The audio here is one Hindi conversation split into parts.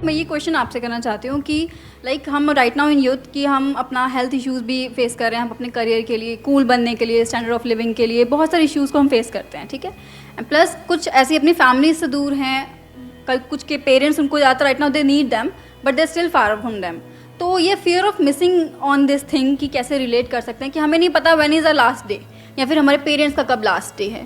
मैं ये क्वेश्चन आपसे करना चाहती हूँ कि लाइक हम राइट नाउ इन यूथ कि हम अपना हेल्थ इश्यूज़ भी फेस कर रहे हैं, हम अपने करियर के लिए, कूल बनने के लिए, स्टैंडर्ड ऑफ लिविंग के लिए बहुत सारे इश्यूज़ को हम फेस करते हैं, ठीक है। प्लस कुछ ऐसी अपनी फैमिली से दूर हैं, कुछ के पेरेंट्स उनको ज़्यादातर right now they need them but they still far from them. तो ये fear of missing on this thing कि कैसे रिलेट कर सकते हैं कि हमें नहीं पता when is the last day या फिर हमारे पेरेंट्स का कब लास्ट डे है।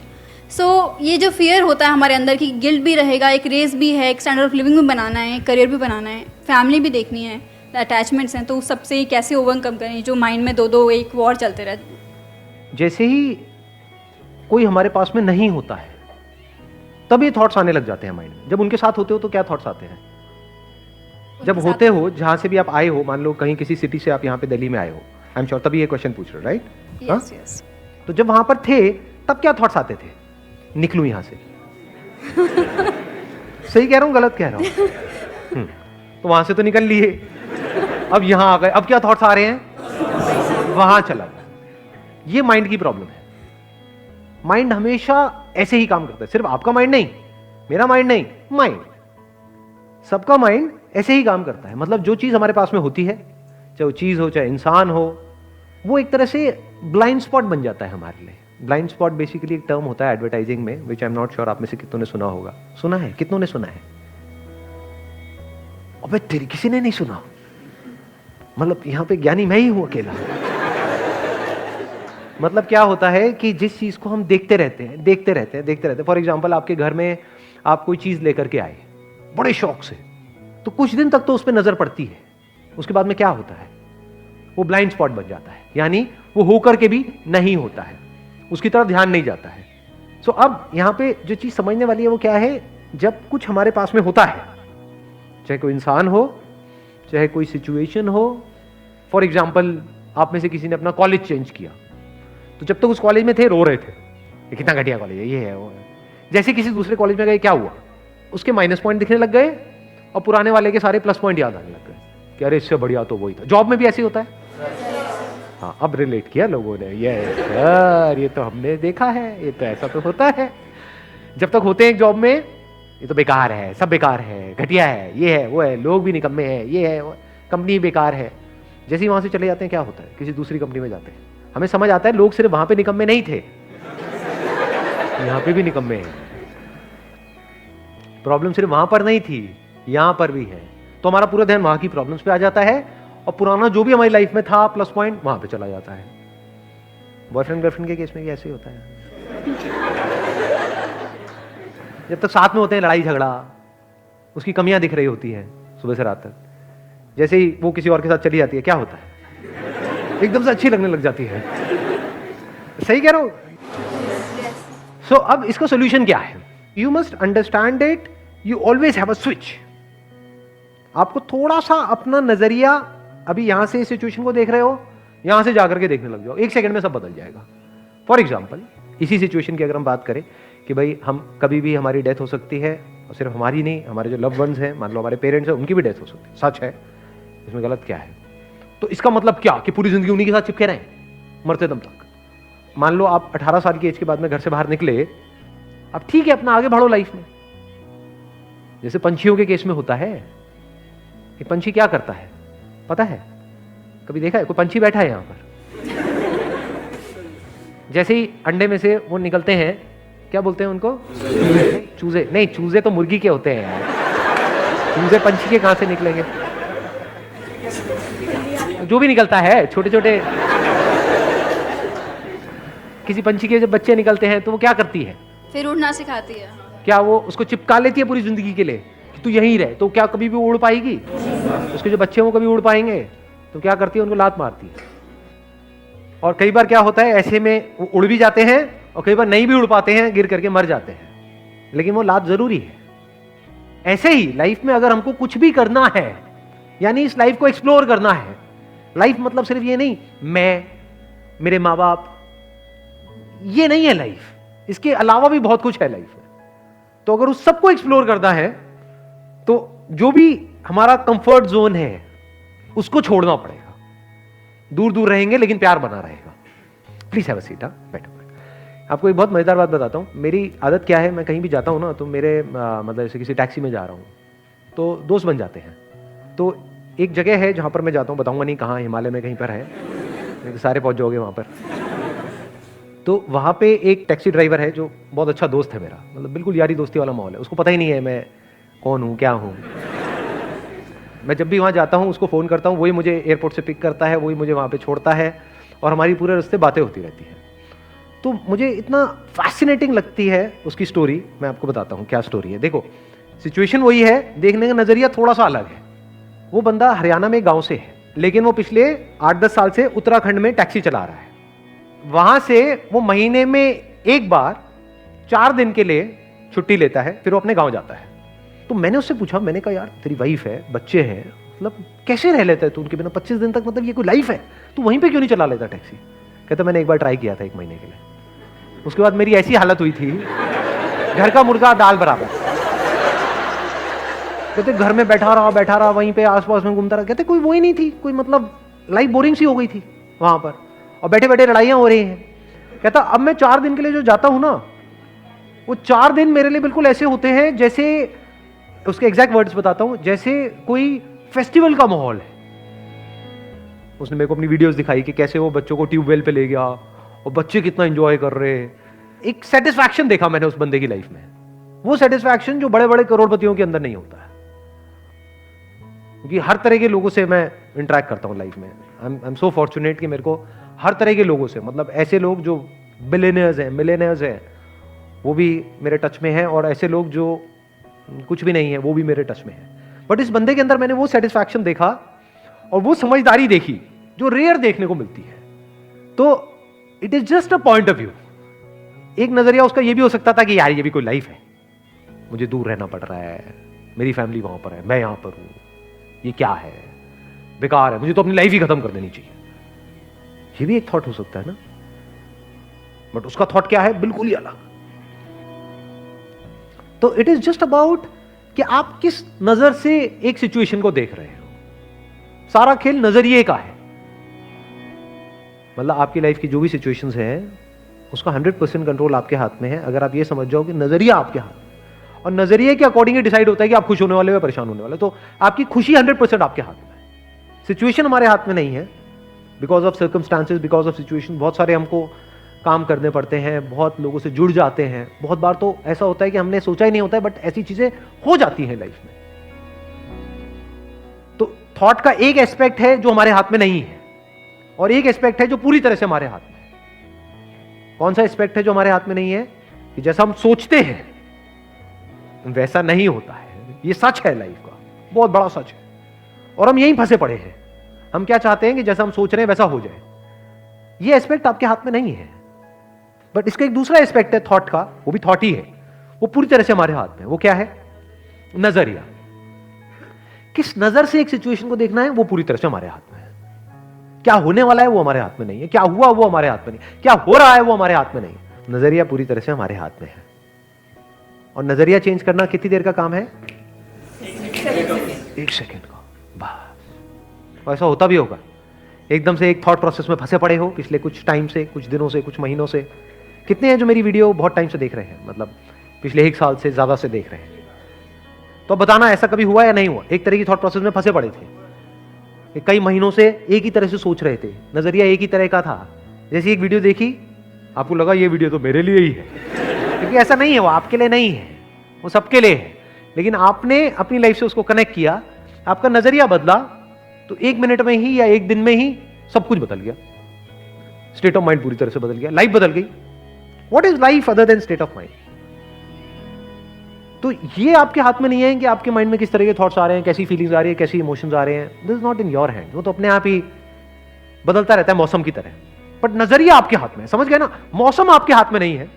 सो ये जो फियर होता है हमारे अंदर की गिल्ट भी रहेगा, एक रेस भी है, एक स्टैंडर्ड ऑफ लिविंग भी बनाना है, करियर भी बनाना है, फैमिली भी देखनी है, अटैचमेंट्स हैं, तो उस सबसे कैसे ओवरकम करें जो माइंड में दो एक वॉर चलते रहते। जैसे ही कोई हमारे पास में नहीं होता है तब ये थॉट्स आने लग जाते हैं माइंड में। जब उनके साथ होते हो तो क्या थॉट्स आते हैं? जब होते हो, जहां से भी आप आए हो, मान लो कहीं किसी सिटी से आप यहाँ पे दिल्ली में आए हो, आई एम श्योर तभी ये क्वेश्चन पूछ रहे हो, राइट? Yes yes. तो जब वहां पर थे तब क्या थॉट्स आते थे? निकलूं यहां से। सही कह रहा हूं, गलत कह रहा हूं? तो वहां से तो निकल लिए, अब यहां आ गए, अब क्या थॉट्स आ रहे हैं? वहां चला गया। ये माइंड की प्रॉब्लम है। माइंड हमेशा ऐसे ही काम करता है। सिर्फ आपका माइंड नहीं, मेरा माइंड नहीं, माइंड, सबका माइंड ऐसे ही काम करता है। मतलब जो चीज हमारे पास में होती है, चाहे वो चीज हो चाहे इंसान हो, वो एक तरह से ब्लाइंड स्पॉट बन जाता है हमारे लिए। ब्लाइंड स्पॉट बेसिकली एक टर्म होता है एडवर्टाइजिंग में, विच आई एम नॉट श्योर आप में से कितनों ने सुना होगा। सुना है? कितनों ने सुना है? अबे तेरी किसी ने नहीं सुना? मतलब यहां पे ज्ञानी मैं ही हूं अकेला। मतलब क्या होता है कि जिस चीज को हम देखते रहते हैं। फॉर एग्जाम्पल, आपके घर में आप कोई चीज लेकर के आए बड़े शौक से, तो कुछ दिन तक तो उस पर नजर पड़ती है, उसके बाद में क्या होता है? वो ब्लाइंड स्पॉट बन जाता है, यानी वो होकर के भी नहीं होता है, उसकी तरफ ध्यान नहीं जाता है। सो अब यहां पे जो चीज समझने वाली है वो क्या है? जब कुछ हमारे पास में होता है, चाहे कोई इंसान हो, चाहे कोई सिचुएशन हो। फॉर एग्जाम्पल, आप में से किसी ने अपना कॉलेज चेंज किया, तो जब तक उस कॉलेज में थे रो रहे थे, ये कितना घटिया कॉलेज है, ये है वो है। जैसे किसी दूसरे कॉलेज में गए, क्या हुआ? उसके माइनस पॉइंट दिखने लग गए और पुराने वाले के सारे प्लस पॉइंट याद आने लग गए कि अरे इससे बढ़िया तो वही था। जॉब में भी ऐसे ही होता है। हाँ, अब रिलेट किया लोगों ने, ये सर ये तो हमने देखा है, ये तो ऐसा तो होता है। जब तक होते हैं एक जॉब में, ये तो बेकार है, सब बेकार है, घटिया है, ये है वो है, लोग भी निकम्मे हैं, ये है वो, कंपनी बेकार है। जैसे ही वहां से चले जाते हैं, क्या होता है? किसी दूसरी कंपनी में जाते हैं, हमें समझ आता है लोग सिर्फ वहां पे निकम्मे नहीं थे, यहां पे भी निकम्मे हैं। प्रॉब्लम सिर्फ वहां पर नहीं थी, यहां पर भी है। तो हमारा पूरा ध्यान वहां की प्रॉब्लम्स पे आ जाता है और पुराना जो भी हमारी लाइफ में था प्लस पॉइंट, वहां पे चला जाता है। बॉयफ्रेंड गर्लफ्रेंड के केस में भी ऐसे ही होता है। जब तक साथ में होते हैं, लड़ाई झगड़ा, उसकी कमियां दिख रही होती हैं सुबह से रात तक। जैसे ही वो किसी और के साथ चली जाती है, क्या होता है? एकदम से अच्छी लगने लग जाती है। सही कह रहा हूं? सो अब इसका सोल्यूशन क्या है? You must understand it, you always have a switch. आपको थोड़ा सा अपना नजरिया, अभी यहां से इस सिचुएशन को देख रहे हो, यहां से जाकर के देखने लग जाओ, एक सेकंड में सब बदल जाएगा। फॉर एग्जाम्पल, इसी सिचुएशन की अगर हम बात करें कि भाई हम कभी भी हमारी डेथ हो सकती है, और सिर्फ हमारी नहीं, हमारे जो लव वंस हैं, मान लो हमारे पेरेंट्स हैं, उनकी भी डेथ हो सकती है। सच है, इसमें गलत क्या है? तो इसका मतलब क्या कि पूरी जिंदगी उन्हीं के साथ चिपके रहें मरते दम तक? मान लो आप 18 साल की एज के बाद में घर से बाहर निकले, अब ठीक है, अपना आगे बढ़ो लाइफ में। जैसे पंछियों के केस में होता है, एक पंछी क्या करता है पता है? कभी देखा है? कोई पंछी बैठा है यहां पर? जैसे ही अंडे में से वो निकलते हैं, क्या बोलते हैं उनको? चूजे। नहीं, चूजे तो मुर्गी के होते हैं यार, चूजे पंछी के कहां से निकलेंगे? जो भी निकलता है, छोटे छोटे किसी पंछी के जब बच्चे निकलते हैं तो वो क्या करती है? फिर उड़ना सिखाती है। क्या वो उसको चिपका लेती है पूरी जिंदगी के लिए कि तू यहीं रहे? तो क्या कभी भी उड़ पाएगी? उसके जो बच्चे वो कभी उड़ पाएंगे? तो क्या करती है? उनको लात मारती है। और कई बार क्या होता है, ऐसे में वो उड़ भी जाते हैं और कई बार नहीं भी उड़ पाते हैं, गिर करके मर जाते हैं, लेकिन वो लात जरूरी है। ऐसे ही लाइफ में अगर हमको कुछ भी करना है, यानी इस लाइफ को एक्सप्लोर करना है, लाइफ मतलब सिर्फ ये नहीं मैं, मेरे माँ बाप, ये नहीं है लाइफ, इसके अलावा भी बहुत कुछ है लाइफ में। तो अगर उस सबको एक्सप्लोर करना है तो जो भी हमारा कंफर्ट जोन है उसको छोड़ना पड़ेगा। दूर दूर रहेंगे लेकिन प्यार बना रहेगा। Please have a seat. बैठो। आपको एक बहुत मजेदार बात बताता हूं। मेरी आदत क्या है, मैं कहीं भी जाता हूं ना तो मेरे मतलब जैसे किसी टैक्सी में जा रहा हूं तो दोस्त बन जाते हैं। तो एक जगह है जहाँ पर मैं जाता हूँ, बताऊँगा नहीं कहाँ, हिमालय में कहीं पर है, लेकिन सारे पहुँच जाओगे वहाँ पर। तो वहाँ पे एक टैक्सी ड्राइवर है जो बहुत अच्छा दोस्त है मेरा, मतलब बिल्कुल यारी दोस्ती वाला माहौल है। उसको पता ही नहीं है मैं कौन हूँ, क्या हूँ। मैं जब भी वहाँ जाता हूँ उसको फ़ोन करता हूँ, वही मुझे एयरपोर्ट से पिक करता है, वही मुझे वहाँ पे छोड़ता है और हमारी पूरे रास्ते बातें होती रहती हैं। तो मुझे इतना फैसिनेटिंग लगती है उसकी स्टोरी। मैं आपको बताता हूँ क्या स्टोरी है। देखो, सिचुएशन वही है, देखने का नज़रिया थोड़ा सा अलग है। वो बंदा हरियाणा में गाँव से है, लेकिन वो पिछले 8-10 साल से उत्तराखंड में टैक्सी चला रहा है। वहाँ से वो महीने में एक बार 4 दिन के लिए छुट्टी लेता है, फिर वो अपने गाँव जाता है। तो मैंने उससे पूछा, मैंने कहा यार तेरी वाइफ है, बच्चे हैं, मतलब कैसे रह लेता है तू उनके बिना 25 दिन तक, मतलब ये कोई लाइफ है, तू वहीं पे क्यों नहीं चला लेता टैक्सी? कहता मैंने एक बार ट्राई किया था 1 महीने के लिए, उसके बाद मेरी ऐसी हालत हुई थी, घर का मुर्गा दाल बराबर। कहते घर में बैठा रहा वहीं पे आसपास में घूमता रहा। कहते कोई वो ही नहीं थी, कोई मतलब लाइफ बोरिंग सी हो गई थी वहां पर, और बैठे बैठे लड़ाइयां हो रही हैं। कहता अब मैं 4 दिन के लिए जो जाता हूं ना, वो 4 दिन मेरे लिए बिल्कुल ऐसे होते हैं जैसे, उसके एग्जैक्ट वर्ड्स बताता हूं, जैसे कोई फेस्टिवल का माहौल है। उसने मेरे को अपनी वीडियोस दिखाई कि कैसे वो बच्चों को ट्यूबवेल पे ले गया और बच्चे कितना एंजॉय कर रहे हैं। एक सेटिस्फैक्शन देखा मैंने उस बंदे की लाइफ में, वो सेटिस्फैक्शन जो बड़े बड़े करोड़पतियों के अंदर नहीं होता है। क्योंकि हर तरह के लोगों से मैं इंटरेक्ट करता हूँ लाइफ में। आई एम सो फॉर्चुनेट कि मेरे को हर तरह के लोगों से, मतलब ऐसे लोग जो बिलियनियर्स हैं, मिलियनियर्स हैं, वो भी मेरे टच में हैं, और ऐसे लोग जो कुछ भी नहीं है वो भी मेरे टच में है। बट इस बंदे के अंदर मैंने वो सेटिस्फैक्शन देखा और वो समझदारी देखी जो रेयर देखने को मिलती है। तो it is just a point of view. एक नजरिया उसका ये भी हो सकता था कि यार ये भी कोई लाइफ है, मुझे दूर रहना पड़ रहा है, मेरी फैमिली वहां पर है, मैं यहां पर हूं, ये क्या है, बेकार है, मुझे तो अपनी लाइफ ही खत्म कर देनी चाहिए। ये भी एक थॉट हो सकता है ना, बट उसका थॉट क्या है, बिल्कुल ही अलग। तो इट इज जस्ट अबाउट कि आप किस नजर से एक सिचुएशन को देख रहे हो। सारा खेल नजरिए का है। मतलब आपकी लाइफ की जो भी सिचुएशंस हैं, उसका 100% कंट्रोल आपके हाथ में है, अगर आप ये समझ जाओ कि नजरिया आपके हाथ में, और नजरिए के अकॉर्डिंग ही डिसाइड होता है कि आप खुश होने वाले हो या परेशान होने वाले। तो आपकी खुशी 100% आपके हाथ में है, सिचुएशन हमारे हाथ में नहीं है। Because of circumstances, because of situation, बहुत सारे हमको काम करने पड़ते हैं, बहुत लोगों से जुड़ जाते हैं। बहुत बार तो ऐसा होता है कि हमने सोचा ही नहीं होता है, बट ऐसी चीजें हो जाती हैं लाइफ में। तो थॉट का एक एस्पेक्ट है जो हमारे हाथ में नहीं है, और एक एस्पेक्ट है जो पूरी तरह से हमारे हाथ में है। कौन सा एस्पेक्ट है जो हमारे हाथ में नहीं है? कि जैसा हम सोचते हैं वैसा नहीं होता है। ये सच है, लाइफ का बहुत बड़ा सच है, और हम यहीं फंसे पड़े हैं। हम क्या चाहते हैं कि जैसा हम सोच रहे हैं वैसा हो जाए। ये एस्पेक्ट आपके हाथ में नहीं है। बट इसका एक दूसरा एस्पेक्ट है थॉट का, वो भी थॉट ही है, वो पूरी तरह से हमारे हाथ में। वो क्या है? नजरिया। किस नजर से एक सिचुएशन को देखना है, वो पूरी तरह से हमारे हाथ में है। क्या होने वाला है वो हमारे हाथ में नहीं है, क्या हुआ वो हमारे हाथ में नहीं, क्या हो रहा है वो हमारे हाथ में नहीं। नजरिया पूरी तरह से हमारे हाथ में है। और नजरिया चेंज करना कितनी देर का काम है? 1 सेकेंड का, बस। ऐसा होता भी होगा, एकदम से एक थॉट प्रोसेस में फंसे पड़े हो पिछले कुछ टाइम से, कुछ दिनों से, कुछ महीनों से। कितने हैं जो मेरी वीडियो बहुत टाइम से देख रहे हैं, मतलब पिछले 1 साल से ज्यादा से देख रहे हैं? तो बताना ऐसा कभी हुआ या नहीं हुआ? एक तरह की थॉट प्रोसेस में फंसे पड़े थे, कई महीनों से एक ही तरह से सोच रहे थे, नजरिया एक ही तरह का था। जैसे एक वीडियो देखी, आपको लगा ये वीडियो तो मेरे लिए ही है, क्योंकि ऐसा नहीं है, वो आपके लिए नहीं है, वो सबके लिए है। लेकिन आपने अपनी लाइफ से उसको कनेक्ट किया, आपका नजरिया बदला, तो 1 मिनट में ही या 1 दिन में ही सब कुछ बदल गया। स्टेट ऑफ माइंड पूरी तरह से बदल गया, लाइफ बदल गई। What is life other than state of mind? तो ये आपके हाथ में नहीं है कि आपके माइंड में किस तरह के थॉट्स आ रहे हैं, कैसी फीलिंग्स आ रही है, कैसी इमोशंस आ रहे हैं। This is not in your hand. वो तो अपने आप ही बदलता रहता है, मौसम की तरह। बट नजरिया आपके हाथ में है, समझ गए ना? मौसम आपके हाथ में नहीं है।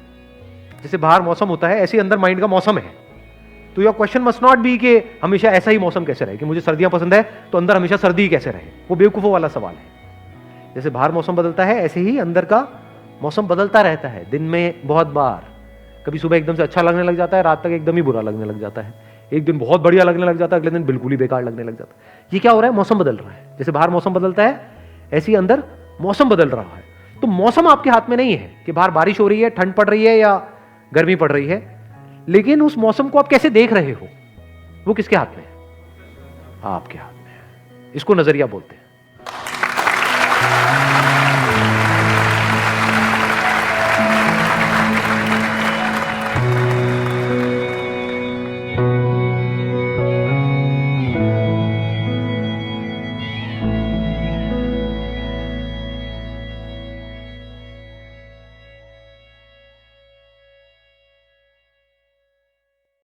जैसे बाहर मौसम होता है, ऐसे अंदर माइंड का मौसम है। तो your question must not be कि हमेशा ऐसा ही मौसम कैसे रहे, कि मुझे सर्दियां पसंद है तो अंदर हमेशा सर्दी ही कैसे रहे। वो बेवकूफों वाला सवाल है। जैसे बाहर मौसम बदलता है, ऐसे ही अंदर का मौसम बदलता रहता है। दिन में बहुत बार, कभी सुबह एकदम से अच्छा लगने लग जाता है, रात तक एकदम ही बुरा लगने लग जाता है। एक दिन बहुत बढ़िया लगने लग जाता है, अगले दिन बिल्कुल ही बेकार लगने लग जाता है। ये क्या हो रहा है? मौसम बदल रहा है। जैसे बाहर मौसम बदलता है, ऐसे ही अंदर मौसम बदल रहा है। तो मौसम आपके हाथ में नहीं है कि बाहर बारिश हो रही है, ठंड पड़ रही है या गर्मी पड़ रही है, लेकिन उस मौसम को आप कैसे देख रहे हो, वो किसके हाथ में है? आपके हाथ में है। इसको नजरिया बोलते हैं।